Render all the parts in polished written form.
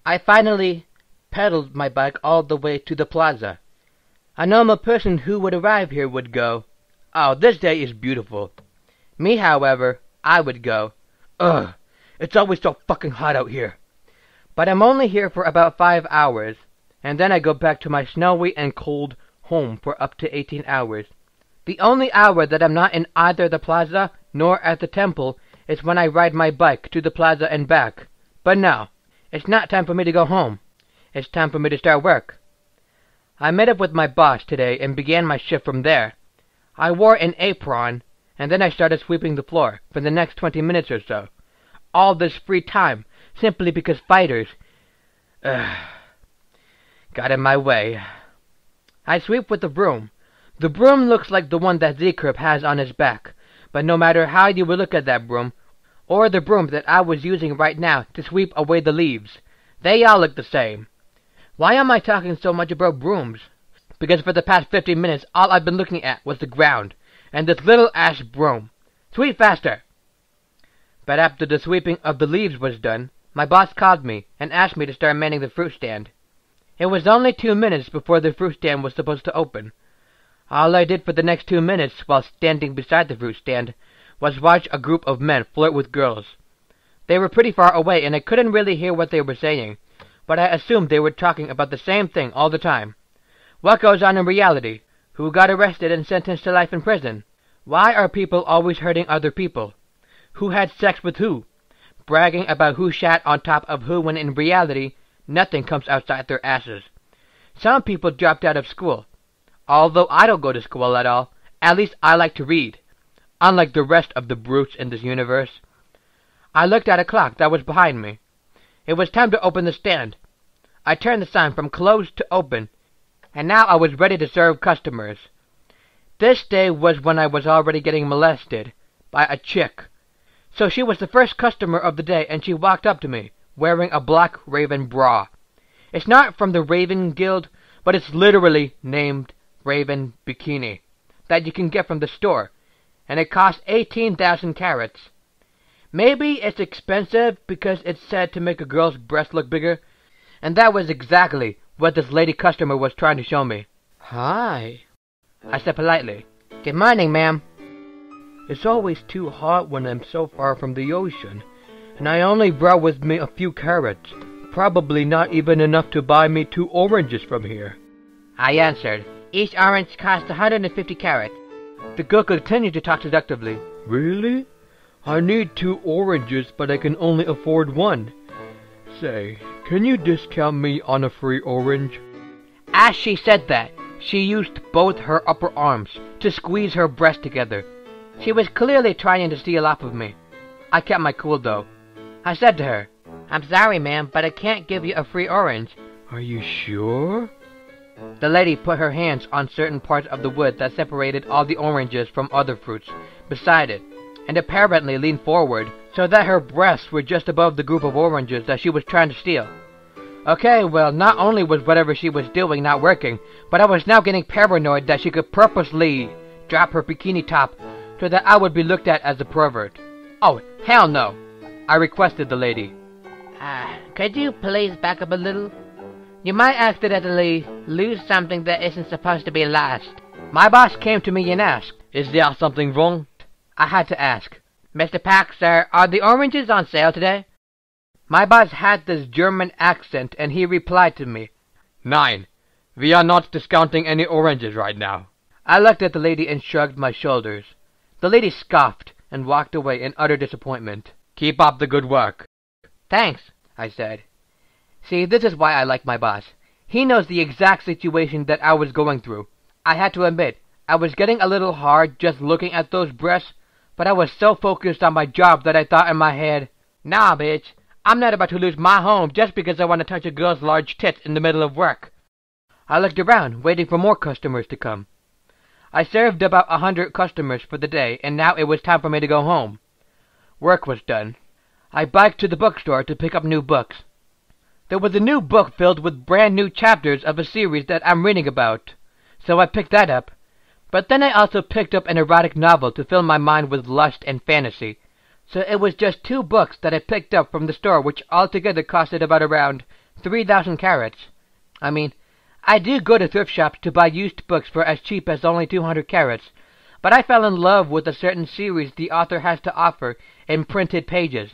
I finally pedaled my bike all the way to the plaza. A normal person who would arrive here would go, "Oh, this day is beautiful." Me, however, I would go, "Ugh, it's always so fucking hot out here." But I'm only here for about 5 hours, and then I go back to my snowy and cold home for up to 18 hours. The only hour that I'm not in either the plaza nor at the temple is when I ride my bike to the plaza and back. But no, it's not time for me to go home. It's time for me to start work. I met up with my boss today and began my shift from there. I wore an apron, and then I started sweeping the floor for the next 20 minutes or so. All this free time, simply because fighters got in my way. I sweep with the broom. The broom looks like the one that Zekrip has on his back, but no matter how you would look at that broom, or the broom that I was using right now to sweep away the leaves, they all look the same. Why am I talking so much about brooms? Because for the past 15 minutes, all I've been looking at was the ground, and this little ash broom. Sweep faster! But after the sweeping of the leaves was done, my boss called me and asked me to start manning the fruit stand. It was only 2 minutes before the fruit stand was supposed to open. All I did for the next 2 minutes while standing beside the fruit stand was watch a group of men flirt with girls. They were pretty far away and I couldn't really hear what they were saying, but I assumed they were talking about the same thing all the time. What goes on in reality? Who got arrested and sentenced to life in prison? Why are people always hurting other people? Who had sex with who? Bragging about who shat on top of who when in reality, nothing comes outside their asses. Some people dropped out of school. Although I don't go to school at all, at least I like to read. Unlike the rest of the brutes in this universe. I looked at a clock that was behind me. It was time to open the stand. I turned the sign from closed to open, and now I was ready to serve customers. This day was when I was already getting molested by a chick. So she was the first customer of the day, and she walked up to me, wearing a black raven bra. It's not from the Raven Guild, but it's literally named Raven Bikini, that you can get from the store, and it costs 18,000 carats. Maybe it's expensive because it's said to make a girl's breast look bigger, and that was exactly what this lady customer was trying to show me. "Hi," I said politely. "Good morning, ma'am." "It's always too hot when I'm so far from the ocean, and I only brought with me a few carrots, probably not even enough to buy me 2 oranges from here," I answered. "Each orange costs 150 carats. The girl continued to talk seductively. "Really? I need 2 oranges, but I can only afford 1. Say, can you discount me on a free orange?" As she said that, she used both her upper arms to squeeze her breasts together. She was clearly trying to steal off of me. I kept my cool, though. I said to her, "I'm sorry, ma'am, but I can't give you a free orange." "Are you sure?" The lady put her hands on certain parts of the wood that separated all the oranges from other fruits beside it, and apparently leaned forward so that her breasts were just above the group of oranges that she was trying to steal. Okay, well, not only was whatever she was doing not working, but I was now getting paranoid that she could purposely drop her bikini top so that I would be looked at as a pervert. Oh, hell no! I requested the lady. Could you please back up a little? You might accidentally lose something that isn't supposed to be lost." My boss came to me and asked, "Is there something wrong?" I had to ask, "Mr. Pack, sir, are the oranges on sale today?" My boss had this German accent, and he replied to me, "Nein, we are not discounting any oranges right now." I looked at the lady and shrugged my shoulders. The lady scoffed and walked away in utter disappointment. "Keep up the good work." "Thanks," I said. See, this is why I like my boss. He knows the exact situation that I was going through. I had to admit, I was getting a little hard just looking at those breasts, but I was so focused on my job that I thought in my head, "Nah, bitch, I'm not about to lose my home just because I want to touch a girl's large tits in the middle of work." I looked around, waiting for more customers to come. I served about 100 customers for the day, and now it was time for me to go home. Work was done. I biked to the bookstore to pick up new books. There was a new book filled with brand new chapters of a series that I'm reading about, so I picked that up. But then I also picked up an erotic novel to fill my mind with lust and fantasy, So it was just 2 books that I picked up from the store, which altogether costed about around 3,000 carats. I mean, I do go to thrift shops to buy used books for as cheap as only 200 carats, but I fell in love with a certain series the author has to offer in printed pages,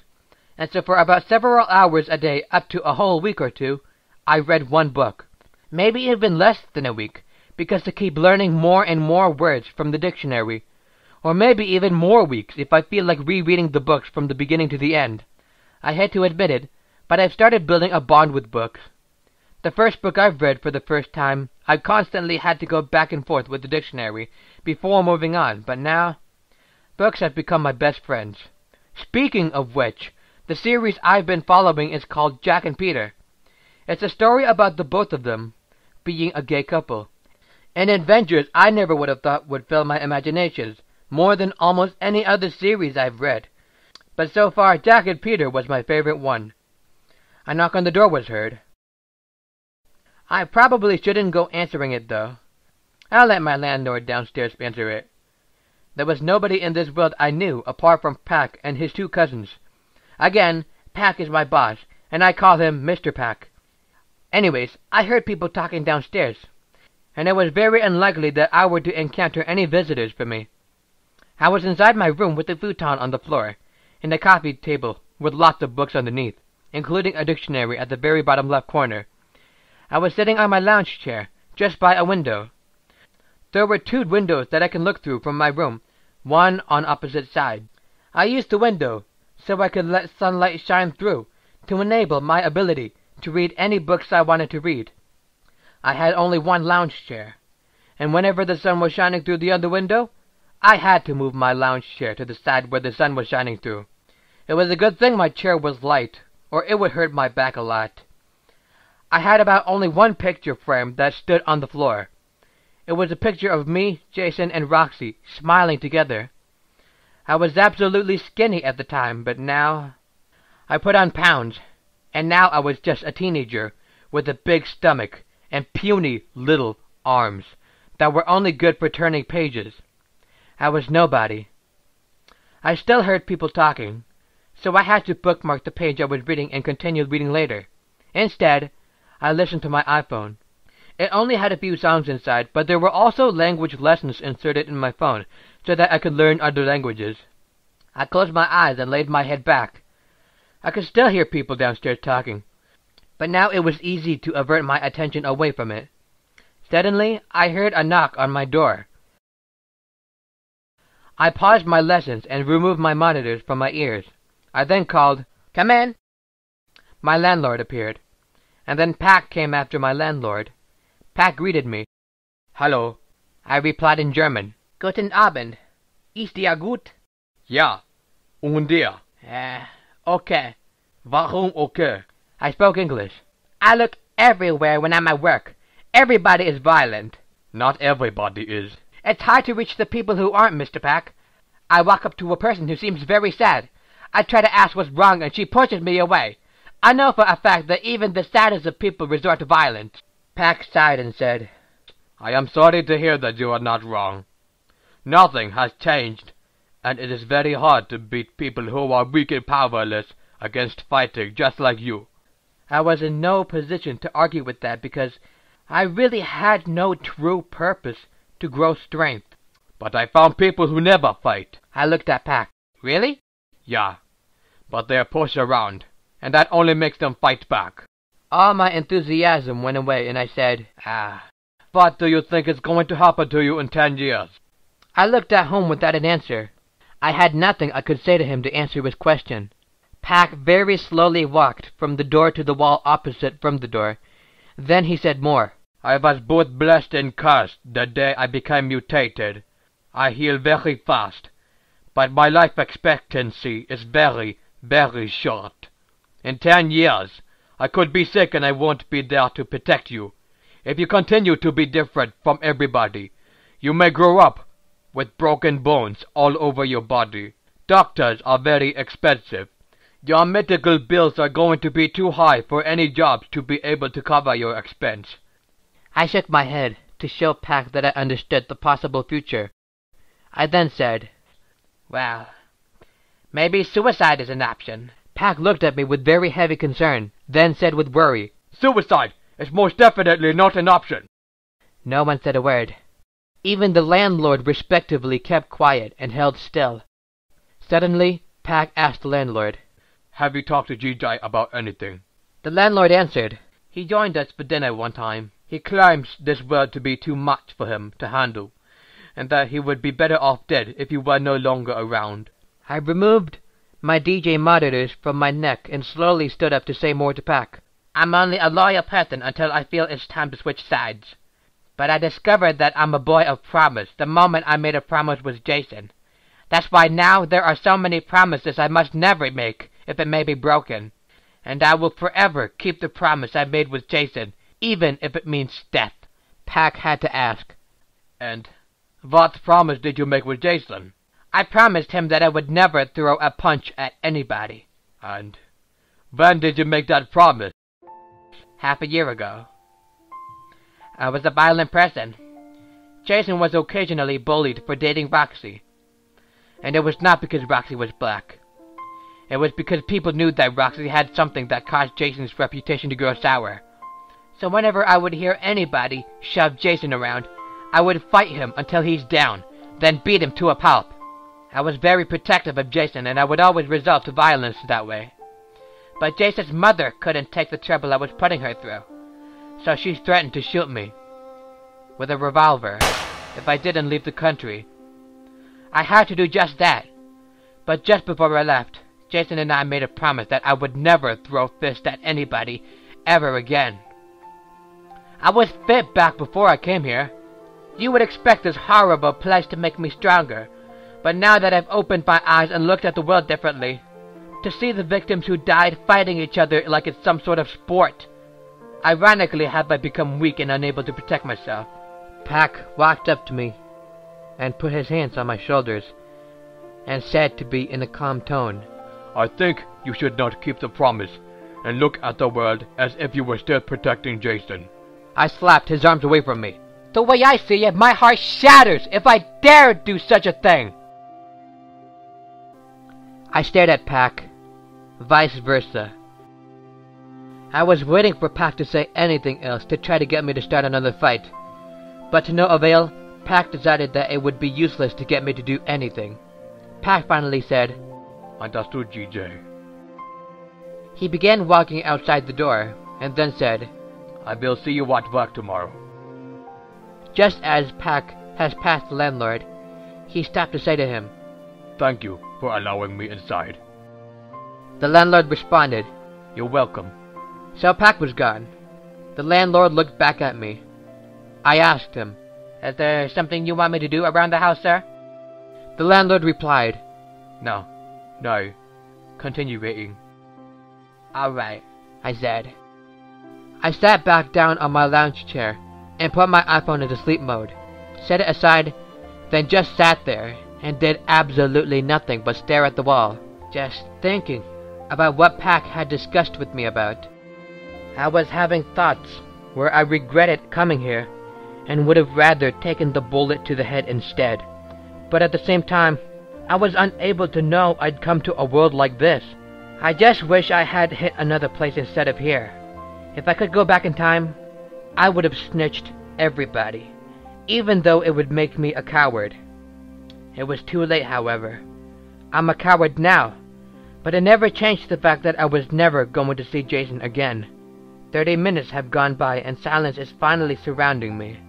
and so for about several hours a day, up to a whole week or 2, I read 1 book. Maybe even less than a week, because I keep learning more and more words from the dictionary. Or maybe even more weeks if I feel like rereading the books from the beginning to the end. I hate to admit it, but I've started building a bond with books. The first book I've read for the first time, I constantly had to go back and forth with the dictionary before moving on, but now, books have become my best friends. Speaking of which, the series I've been following is called Jack and Peter. It's a story about the both of them being a gay couple. An adventures I never would have thought would fill my imaginations more than almost any other series I've read. But so far, Jack and Peter was my favorite one. A knock on the door was heard. I probably shouldn't go answering it, though. I'll let my landlord downstairs answer it. There was nobody in this world I knew apart from Pack and his 2 cousins. Again, Pack is my boss, and I call him Mr. Pack. Anyways, I heard people talking downstairs, and it was very unlikely that I were to encounter any visitors for me. I was inside my room with a futon on the floor, and a coffee table with lots of books underneath, including a dictionary at the very bottom left corner. I was sitting on my lounge chair, just by a window. There were 2 windows that I can look through from my room, one on opposite sides. I used the window so I could let sunlight shine through to enable my ability to read any books I wanted to read. I had only 1 lounge chair, and whenever the sun was shining through the other window, I had to move my lounge chair to the side where the sun was shining through. It was a good thing my chair was light, or it would hurt my back a lot. I had about only 1 picture frame that stood on the floor. It was a picture of me, Jason, and Roxy smiling together. I was absolutely skinny at the time, but now I put on pounds, and now I was just a teenager with a big stomach and puny little arms that were only good for turning pages. I was nobody. I still heard people talking, so I had to bookmark the page I was reading and continue reading later. Instead, I listened to my iPhone. It only had a few songs inside, but there were also language lessons inserted in my phone so that I could learn other languages. I closed my eyes and laid my head back. I could still hear people downstairs talking, but now it was easy to avert my attention away from it. Suddenly, I heard a knock on my door. I paused my lessons and removed my monitors from my ears. I then called, "Come in!" My landlord appeared, and then Pack came after my landlord. Pack greeted me. "Hallo." I replied in German. "Guten Abend. Ist dir gut?" Ja. Und dir? Okay. Warum okay? I spoke English. I look everywhere when I'm at work. Everybody is violent. Not everybody is. It's hard to reach the people who aren't, Mr. Pack. I walk up to a person who seems very sad. I try to ask what's wrong, and she pushes me away. I know for a fact that even the saddest of people resort to violence. Pack sighed and said, I am sorry to hear that you are not wrong. Nothing has changed, and it is very hard to beat people who are weak and powerless against fighting just like you. I was in no position to argue with that because I really had no true purpose to grow strength. But I found people who never fight. I looked at Pack. Really? Yeah, but they are pushed around, and that only makes them fight back. All my enthusiasm went away, and I said, What do you think is going to happen to you in 10 years? I looked at him without an answer. I had nothing I could say to him to answer his question. Pack very slowly walked from the door to the wall opposite from the door. Then he said more. I was both blessed and cursed the day I became mutated. I heal very fast, but my life expectancy is very, very short. In 10 years, I could be sick and I won't be there to protect you. If you continue to be different from everybody, you may grow up with broken bones all over your body. Doctors are very expensive. Your medical bills are going to be too high for any jobs to be able to cover your expense. I shook my head to show Pack that I understood the possible future. I then said, Well, Maybe suicide is an option. Pack looked at me with very heavy concern, then said with worry, Suicide is most definitely not an option. No one said a word. Even the landlord respectively kept quiet and held still. Suddenly, Pack asked the landlord, Have you talked to GJ about anything? The landlord answered, He joined us for dinner one time. He claims this world to be too much for him to handle, and that he would be better off dead if you were no longer around. I removed my DJ monitors from my neck and slowly stood up to say more to Pack. I'm only a loyal person until I feel it's time to switch sides. But I discovered that I'm a boy of promise the moment I made a promise with Jason. That's why now there are so many promises I must never make if it may be broken. And I will forever keep the promise I made with Jason, even if it means death. Pack had to ask. And what promise did you make with Jason? I promised him that I would never throw a punch at anybody. And when did you make that promise? Half a year ago. I was a violent person. Jason was occasionally bullied for dating Roxy. And it was not because Roxy was black. It was because people knew that Roxy had something that caused Jason's reputation to grow sour. So whenever I would hear anybody shove Jason around, I would fight him until he's down, then beat him to a pulp. I was very protective of Jason, and I would always resort to violence that way. But Jason's mother couldn't take the trouble I was putting her through, so she threatened to shoot me with a revolver if I didn't leave the country. I had to do just that, but just before I left, Jason and I made a promise that I would never throw fists at anybody ever again. I was fit back before I came here. You would expect this horrible place to make me stronger, but now that I've opened my eyes and looked at the world differently, to see the victims who died fighting each other like it's some sort of sport, ironically have I become weak and unable to protect myself. Pack walked up to me and put his hands on my shoulders and said to be in a calm tone, I think you should not keep the promise and look at the world as if you were still protecting Jason. I slapped his arms away from me. The way I see it, my heart shatters if I dare do such a thing. I stared at Pack, vice versa. I was waiting for Pack to say anything else to try to get me to start another fight, but to no avail, Pack decided that it would be useless to get me to do anything. Pack finally said, Understood, GJ. He began walking outside the door, and then said, I will see you at work tomorrow. Just as Pack has passed the landlord, he stopped to say to him, Thank you for allowing me inside. The landlord responded, You're welcome. So Pack was gone. The landlord looked back at me. I asked him, Is there something you want me to do around the house, sir? The landlord replied, No. Continue waiting. All right, I said. I sat back down on my lounge chair and put my iPhone into sleep mode, set it aside, then just sat there and did absolutely nothing but stare at the wall, just thinking about what Pack had discussed with me about. I was having thoughts where I regretted coming here and would have rather taken the bullet to the head instead. But at the same time, I was unable to know I'd come to a world like this. I just wish I had hit another place instead of here. If I could go back in time, I would have snitched everybody, even though it would make me a coward. It was too late, however. I'm a coward now, but it never changed the fact that I was never going to see Jason again. 30 minutes have gone by and silence is finally surrounding me.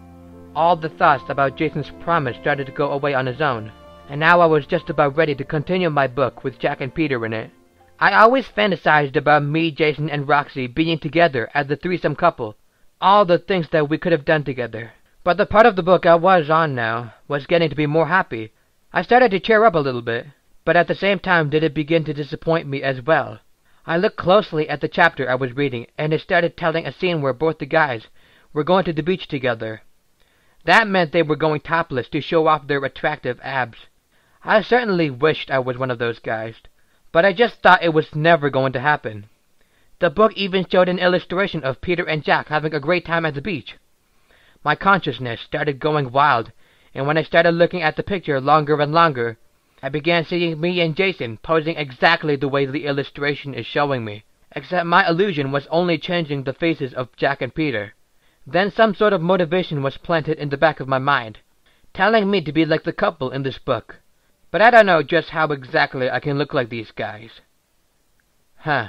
All the thoughts about Jason's promise started to go away on his own, and now I was just about ready to continue my book with Jack and Peter in it. I always fantasized about me, Jason, and Roxy being together as the threesome couple, all the things that we could have done together. But the part of the book I was on now was getting to be more happy. I started to cheer up a little bit, but at the same time did it begin to disappoint me as well. I looked closely at the chapter I was reading, and it started telling a scene where both the guys were going to the beach together. That meant they were going topless to show off their attractive abs. I certainly wished I was one of those guys, but I just thought it was never going to happen. The book even showed an illustration of Peter and Jack having a great time at the beach. My consciousness started going wild, and when I started looking at the picture longer and longer, I began seeing me and Jason posing exactly the way the illustration is showing me, except my illusion was only changing the faces of Jack and Peter. Then some sort of motivation was planted in the back of my mind, telling me to be like the couple in this book. But I don't know just how exactly I can look like these guys. Huh.